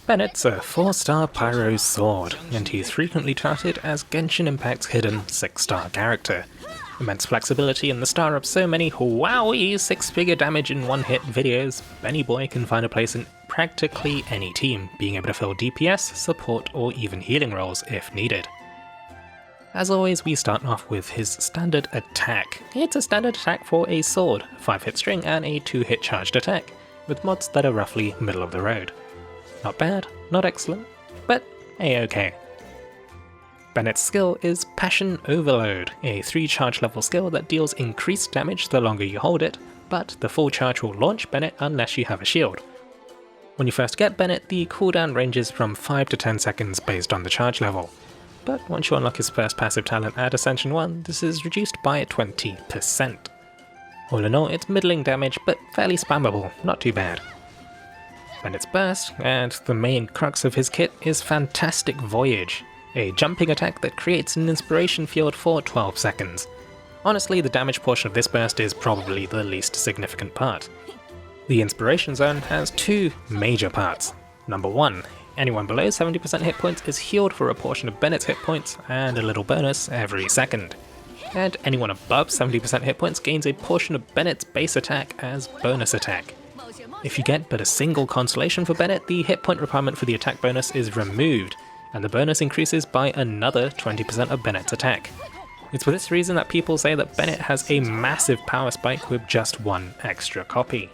Bennett's a 4-star Pyro sword, and he's frequently touted as Genshin Impact's hidden 6-star character. Immense flexibility and the star of so many wowie 6-figure damage in one-hit videos, Benny Boy can find a place in practically any team, being able to fill DPS, support, or even healing roles if needed. As always, we start off with his standard attack. It's a standard attack for a sword, 5-hit string and a 2-hit charged attack, with mods that are roughly middle of the road. Not bad, not excellent, but a-okay. Bennett's skill is Passion Overload, a 3-charge level skill that deals increased damage the longer you hold it, but the full charge will launch Bennett unless you have a shield. When you first get Bennett, the cooldown ranges from 5 to 10 seconds based on the charge level, but once you unlock his first passive talent at Ascension 1, this is reduced by 20%. All in all, it's middling damage, but fairly spammable, not too bad. Bennett's burst, and the main crux of his kit, is Fantastic Voyage, a jumping attack that creates an inspiration field for 12 seconds. Honestly, the damage portion of this burst is probably the least significant part. The inspiration zone has 2 major parts. Number 1, anyone below 70% hit points is healed for a portion of Bennett's hit points and a little bonus every second. And anyone above 70% hit points gains a portion of Bennett's base attack as bonus attack. If you get but a single constellation for Bennett, the hit point requirement for the attack bonus is removed, and the bonus increases by another 20% of Bennett's attack. It's for this reason that people say that Bennett has a massive power spike with just 1 extra copy.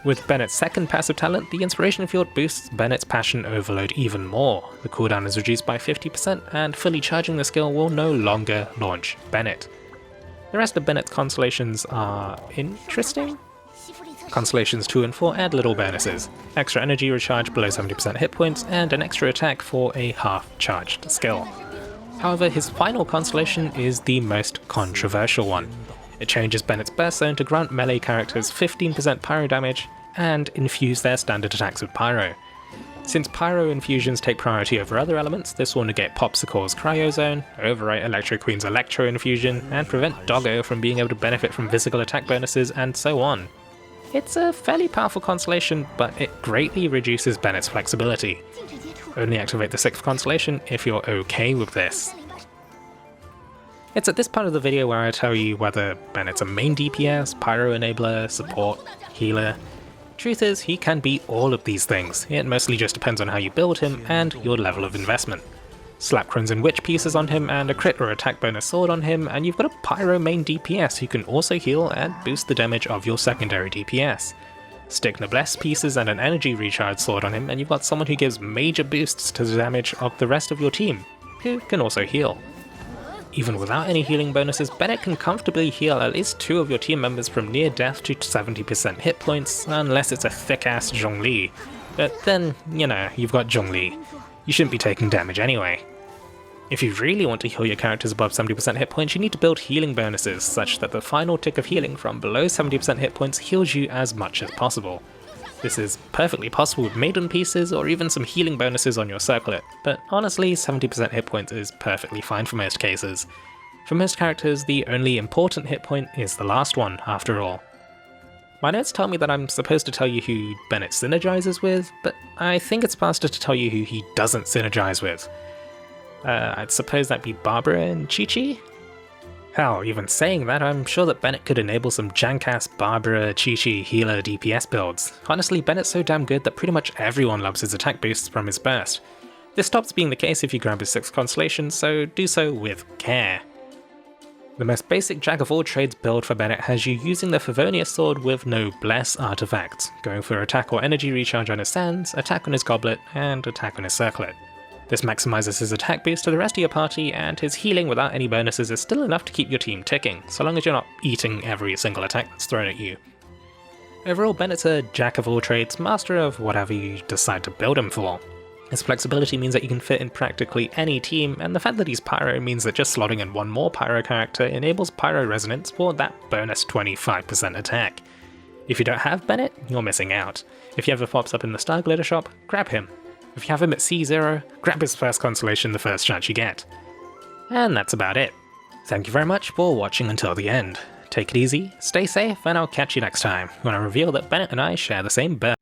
With Bennett's second passive talent, the inspiration field boosts Bennett's Passion Overload even more. The cooldown is reduced by 50%, and fully charging the skill will no longer launch Bennett. The rest of Bennett's constellations are interesting. Constellations 2 and 4 add little bonuses, extra energy recharge below 70% hit points, and an extra attack for a half-charged skill. However, his final constellation is the most controversial one. It changes Bennett's burst zone to grant melee characters 15% pyro damage, and infuse their standard attacks with pyro. Since pyro infusions take priority over other elements, this will negate Popsicle's Cryo Zone, overwrite Electro Queen's Electro Infusion, and prevent Doggo from being able to benefit from physical attack bonuses, and so on. It's a fairly powerful constellation, but it greatly reduces Bennett's flexibility. Only activate the 6th constellation if you're okay with this. It's at this part of the video where I tell you whether Bennett's a main DPS, pyro enabler, support, healer. Truth is, he can be all of these things. It mostly just depends on how you build him and your level of investment. Slap Crimson Witch pieces on him and a crit or attack bonus sword on him, and you've got a pyro main DPS who can also heal and boost the damage of your secondary DPS. Stick Noblesse pieces and an energy recharge sword on him, and you've got someone who gives major boosts to the damage of the rest of your team, who can also heal. Even without any healing bonuses, Bennett can comfortably heal at least 2 of your team members from near death to 70% hit points, unless it's a thick-ass Zhongli. But then, you know, you've got Zhongli. You shouldn't be taking damage anyway. If you really want to heal your characters above 70% hit points, you need to build healing bonuses, such that the final tick of healing from below 70% hit points heals you as much as possible. This is perfectly possible with maiden pieces or even some healing bonuses on your circlet, but honestly 70% hit points is perfectly fine for most cases. For most characters, the only important hit point is the last one, after all. My notes tell me that I'm supposed to tell you who Bennett synergizes with, but I think it's faster to tell you who he doesn't synergize with. I'd suppose that'd be Barbara and Chi-Chi? Hell, even saying that, I'm sure that Bennett could enable some jank-ass Barbara, Chi-Chi healer DPS builds. Honestly, Bennett's so damn good that pretty much everyone loves his attack boosts from his burst. This stops being the case if you grab his 6th constellation, so do so with care. The most basic jack-of-all-trades build for Bennett has you using the Favonius sword with Noblesse artifacts, going for attack or energy recharge on his sands, attack on his goblet, and attack on his circlet. This maximizes his attack boost to the rest of your party, and his healing without any bonuses is still enough to keep your team ticking, so long as you're not eating every single attack that's thrown at you. Overall, Bennett's a jack-of-all-trades, master of whatever you decide to build him for. His flexibility means that you can fit in practically any team, and the fact that he's pyro means that just slotting in one more pyro character enables pyro resonance for that bonus 25% attack. If you don't have Bennett, you're missing out. If he ever pops up in the Star Glitter shop, grab him. If you have him at C0, grab his first constellation the first chance you get. And that's about it. Thank you very much for watching until the end. Take it easy, stay safe, and I'll catch you next time, when I reveal that Bennett and I share the same birth.